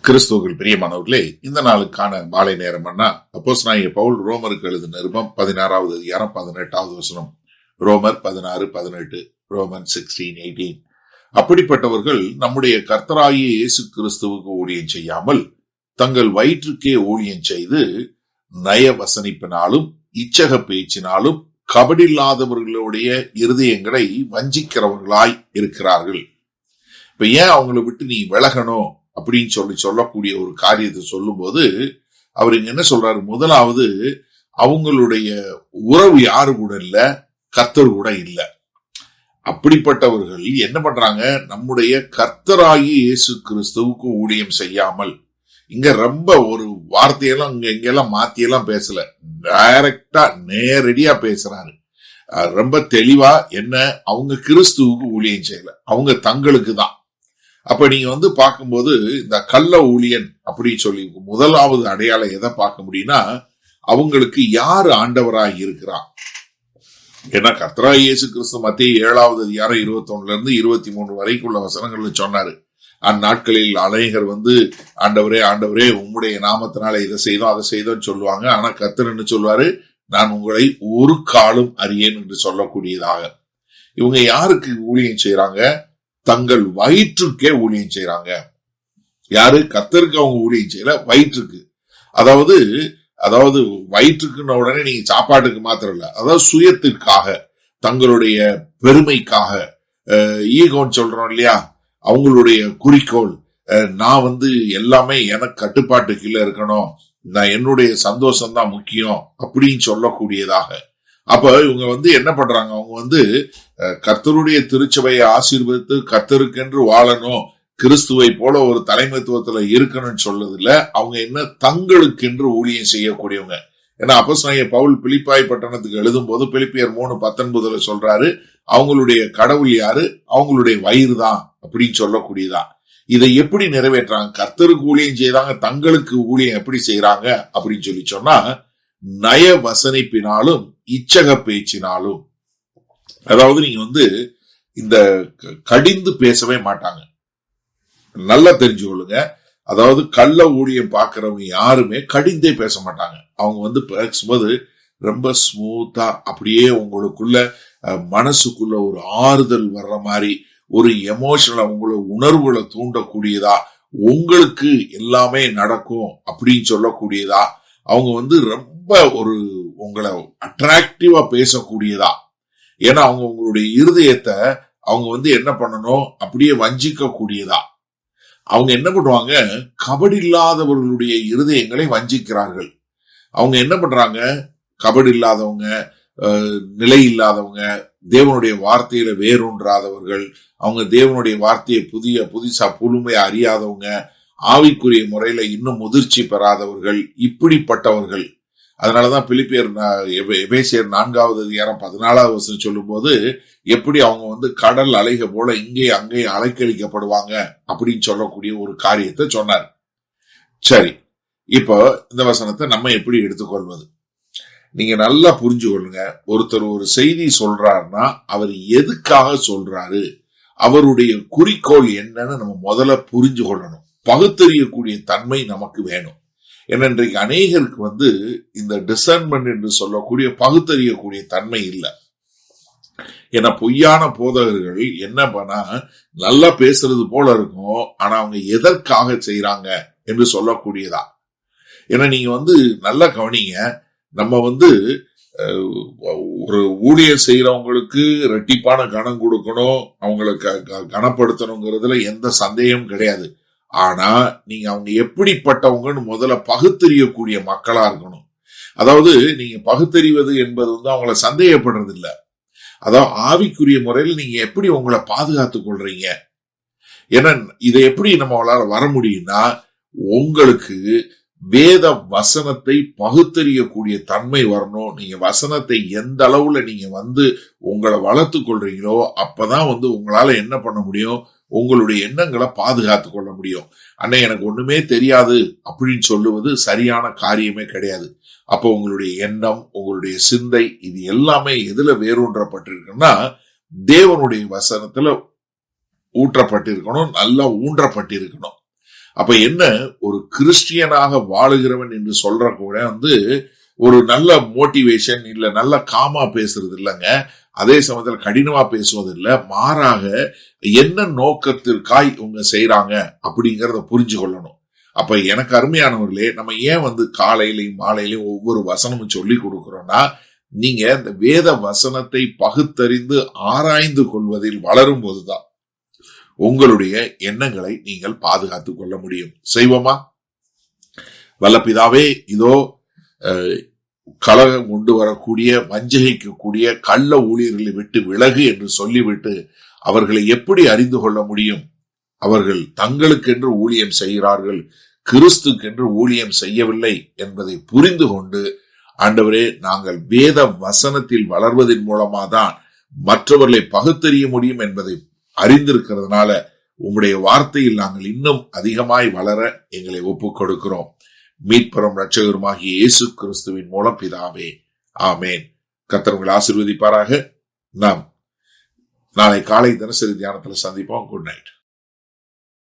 கிறிஸ்துவுக்குள் பிரியமானவர்களே, இந்த நாளுக்கான மாலை நேரம் அப்போஸ்தலனாகிய பவுல் ரோமருக்கு எழுதின நிருபம் 16வது அதிகாரம் 18வது வசனம். ரோமர் 16:18, ரோமன் 16:18. அப்படிப்பட்டவர்கள் நம்முடைய கர்த்தராகிய இயேசு கிறிஸ்துவுக்கு ஊழியம் செய்யாமல் தங்கள் வயிற்றுக்கே ஊழியம் செய்து நய வசனிப்பினாலும் இச்சக பேச்சினாலும் கபடில்லாதவர்களுடைய இருதயங்களை வஞ்சிக்கிறவர்களாய் இருக்கிறார்கள். இப்ப ஏன் அவங்களை விட்டு நீ விலகணும் அப்படின்னு சொல்லக்கூடிய ஒரு காரியத்தை சொல்லும் போது அவர் இங்க என்ன சொல்றாரு? முதலாவது, அவங்களுடைய உறவு யாரு கூட இல்ல, கர்த்தர் கூட இல்ல. அப்படிப்பட்டவர்கள் என்ன பண்றாங்க? நம்முடைய கர்த்தராகி இயேசு கிறிஸ்துவுக்கு ஊழியம் செய்யாமல், இங்க ரொம்ப ஒரு வார்த்தையெல்லாம் இங்கெல்லாம் மாத்தியெல்லாம் பேசல, டைரக்டா நேரடியா பேசுறாரு. ரொம்ப தெளிவா என்ன, அவங்க கிறிஸ்துவுக்கு ஊழியம் செய்யல, அவங்க தங்களுக்கு தான். அப்ப நீங்க பார்க்கும்போது இந்த கள்ள ஊழியன் அப்படின்னு சொல்லி முதலாவது அடையாளம் எதை பார்க்க முடியும்னா, அவங்களுக்கு யாரு ஆண்டவராக இருக்கிறான். ஏன்னா கர்த்தராகிய இயேசு கிறிஸ்து மத்திய 7வது அதிகாரம் 21 23 வரைக்குள்ள வசனங்கள்ல சொன்னாரு, அந்நாட்களில் அநேகர் ஆண்டவரே ஆண்டவரே உம்முடைய நாமத்தினால இதை செய்தோம் அதை செய்தோம்னு சொல்லுவாங்க. ஆனா கர்த்தர் என்ன சொல்வாரு? நான் உங்களை ஒரு காலும் அறியேன் என்று சொல்லக்கூடியதாக. இவங்க யாருக்கு ஊழியம் செய்யறாங்க? தங்கள் வயிற்றுக்கே ஊழியம் செய்யறாங்க. யாரு? கர்த்தருக்கு அவங்க ஊழியம் செய்யல, வயிற்றுக்கு. அதாவது வயிற்றுக்குன்னு உடனே நீங்க சாப்பாட்டுக்கு மாத்திரம் இல்ல, அதாவது சுயத்திற்காக, தங்களுடைய பெருமைக்காக, ஈகோன்னு சொல்றோம் இல்லையா, அவங்களுடைய குறிக்கோள், நான் எல்லாமே எனக்கு கட்டுப்பாட்டு கீழே இருக்கணும், நான் என்னுடைய சந்தோஷம் தான் முக்கியம் அப்படின்னு சொல்லக்கூடியதாக. அப்ப இவங்க என்ன பண்றாங்க? அவங்க கர்த்தருடைய திருச்சபையை ஆசீர்வதித்து கர்த்தருக்கென்று வாழணும், கிறிஸ்துவை போல ஒரு தலைமைத்துவத்துல இருக்கணும்னு சொல்றதுல அவங்க என்ன, தங்களுக்கென்று ஊழியம் செய்யக்கூடியவங்க. ஏன்னா அப்போஸ்தலனாகிய பவுல் பிலிப்பாய் பட்டணத்துக்கு எழுதும் போது பிலிப்பியர் 3:19 சொல்றாரு, அவங்களுடைய கடவுள் யாரு? அவங்களுடைய வயிறு தான் அப்படின்னு சொல்லக்கூடியதான். இதை எப்படி நிறைவேற்றாங்க? கர்த்தருக்கு ஊழியம் செய்யறாங்க, தங்களுக்கு ஊழியம் எப்படி செய்யறாங்க அப்படின்னு சொன்னா, நய வசனிப்பினாலும் இச்சக பேச்சினாலும். அதாவது நீங்க இந்த கடிந்து பேசவே மாட்டாங்க. நல்லா தெரிஞ்சு கொள்ளுங்க. அதாவது கள்ள ஊழியம் பாக்குறவங்க யாருமே கடிந்தே பேச மாட்டாங்க. அவங்க பேசும்போது ரொம்ப ஸ்மூத்தா, அப்படியே உங்களுக்குள்ள மனசுக்குள்ள ஒரு ஆறுதல் வர்ற மாதிரி, ஒரு எமோஷனல் உங்களோட உணர்வுகளை தூண்டக்கூடியதா, உங்களுக்கு எல்லாமே நடக்கும் அப்படின்னு சொல்லக்கூடியதா, அவங்க ரொம்ப ஒரு உங்களை அட்ராக்டிவா பேசக்கூடியதா. ஏன்னா அவங்க உங்களுடைய இருதயத்தை அவங்க என்ன பண்ணணும், அப்படியே வஞ்சிக்க கூடியதா. அவங்க என்ன பண்ணுவாங்க? கபடி இல்லாதவர்களுடைய இருதயங்களை வஞ்சிக்கிறார்கள். அவங்க என்ன பண்றாங்க? கபடி இல்லாதவங்க, நிலை இல்லாதவங்க, தேவனுடைய வார்த்தையில வேரூன்றாதவர்கள், அவங்க தேவனுடைய வார்த்தையை புதுசா புதுமையா அறியாதவங்க, ஆவிக்குரிய முறையில இன்னும் முதிர்ச்சி பெறாதவர்கள், இப்படிப்பட்டவர்கள். அதனாலதான் பிலிப்பியர் எபேசியர் 4வது அதிகாரம் 14வது வசனம் சொல்லும் போது, எப்படி அவங்க கடல் அலைக போல இங்கே அங்கே அலைக்கழிக்கப்படுவாங்க அப்படின்னு சொல்லக்கூடிய ஒரு காரியத்தை சொன்னார். சரி, இப்போ இந்த வசனத்தை நம்ம எப்படி எடுத்துக்கொள்வது? நீங்க நல்லா புரிஞ்சு கொள்ளுங்க. ஒருத்தர் ஒரு செய்தி சொல்றாருன்னா அவர் எதுக்காக சொல்றாரு, அவருடைய குறிக்கோள் என்னன்னு நம்ம முதல்ல புரிஞ்சு கொள்ளணும். பகுத்தறியக்கூடிய தன்மை நமக்கு வேணும். ஏன்னா இன்றைக்கு அநேகருக்கு இந்த டிசர்ன்மெண்ட் என்று சொல்லக்கூடிய பகுத்தறியக்கூடிய தன்மை இல்லை. ஏன்னா பொய்யான போதகர்கள் என்ன பண்ணா, நல்லா பேசுறது போல இருக்கும், ஆனா அவங்க எதற்காக செய்யறாங்க என்று சொல்லக்கூடியதா. ஏன்னா நீங்க நல்லா கவனிங்க. நம்ம ஒரு ஊழியர் செய்யறவங்களுக்கு ரெட்டிப்பான கனம் கொடுக்கணும், அவங்களுக்கு கனப்படுத்தணுங்கிறதுல எந்த சந்தேகமும் கிடையாது. ஆனா நீங்க அவங்க எப்படிப்பட்டவங்கன்னு முதல்ல பகுத்தறியக்கூடிய மக்களா இருக்கணும். அதாவது நீங்க பகுத்தறிவது என்பது அவங்கள சந்தேகப்படுறது இல்ல, அதாவது ஆவிக்குரிய முறையில் நீங்க எப்படி உங்களை பாதுகாத்துக் கொள்றீங்க. ஏன்னா இதை எப்படி நம்மளால வர முடியும்னா, உங்களுக்கு வேத வசனத்தை பகுத்தறியக்கூடிய தன்மை வரணும். நீங்க வசனத்தை எந்த அளவுல நீங்க உங்களை வளர்த்து கொள்றீங்களோ அப்பதான் உங்களால என்ன பண்ண முடியும், உங்களுடைய எண்ணங்களை பாதுகாத்துக் கொள்ள முடியும். அண்ணே எனக்கு ஒண்ணுமே தெரியாது அப்படின்னு சொல்லுவது சரியான காரியமே கிடையாது. அப்போ உங்களுடைய எண்ணம், உங்களுடைய சிந்தை, இது எல்லாமே எதுல வேரூன்றப்பட்டிருக்குன்னா, தேவனுடைய வசனத்துல ஊற்றப்பட்டிருக்கணும், நல்லா ஊன்றப்பட்டிருக்கணும். அப்ப என்ன, ஒரு கிறிஸ்டியனாக வாழுகிறவன் என்று சொல்ற கூட ஒரு நல்ல மோட்டிவேஷன் இல்ல, நல்ல காமா பேசுறது இல்லைங்க. அதே சமயத்தில் கடினமா பேசுவது இல்ல, மாறாக என்ன நோக்கத்திற்காய் இவங்க செய்யறாங்க அப்படிங்கறத புரிஞ்சு கொள்ளணும். அப்ப எனக்கு அருமையானவர்களே, நம்ம ஏன் காலையிலையும் மாலையிலையும் ஒவ்வொரு வசனமும் சொல்லி கொடுக்கிறோம்னா, நீங்க இந்த வேத வசனத்தை பகுத்தறிந்து ஆராய்ந்து கொள்வதில் வளரும் போதுதான் உங்களுடைய எண்ணங்களை நீங்கள் பாதுகாத்துக் கொள்ள முடியும். செய்வோமா? வல்ல பிதாவே, இதோ கலகம் கொண்டு வரக்கூடிய, வஞ்சகிக்கக்கூடிய கள்ள ஊழியர்களை விட்டு விலகு என்று சொல்லிவிட்டு அவர்களை எப்படி அறிந்து கொள்ள முடியும்? அவர்கள் தங்களுக்கென்று ஊழியம் செய்கிறார்கள், கிறிஸ்துக்கென்று ஊழியம் செய்யவில்லை என்பதை புரிந்து கொண்டு, ஆண்டவரே, நாங்கள் வேத வசனத்தில் வளர்வதன் மூலமாதான் மற்றவர்களை பகுத்தறிய முடியும் என்பதை அறிந்திருக்கிறதுனால உங்களுடைய வார்த்தையில் நாங்கள் இன்னும் அதிகமாய் வளர எங்களை ஒப்புக் கொடுக்கிறோம். மீட்பரும் இரட்சகருமாகிய இயேசு கிறிஸ்துவின் மூலம் பிதாவே, ஆமேன். கர்த்தர் உங்களை ஆசீர்வதிப்பாராக. நாம் நாளை காலை தினசரி தியானத்தில் சந்திப்போம். Good night.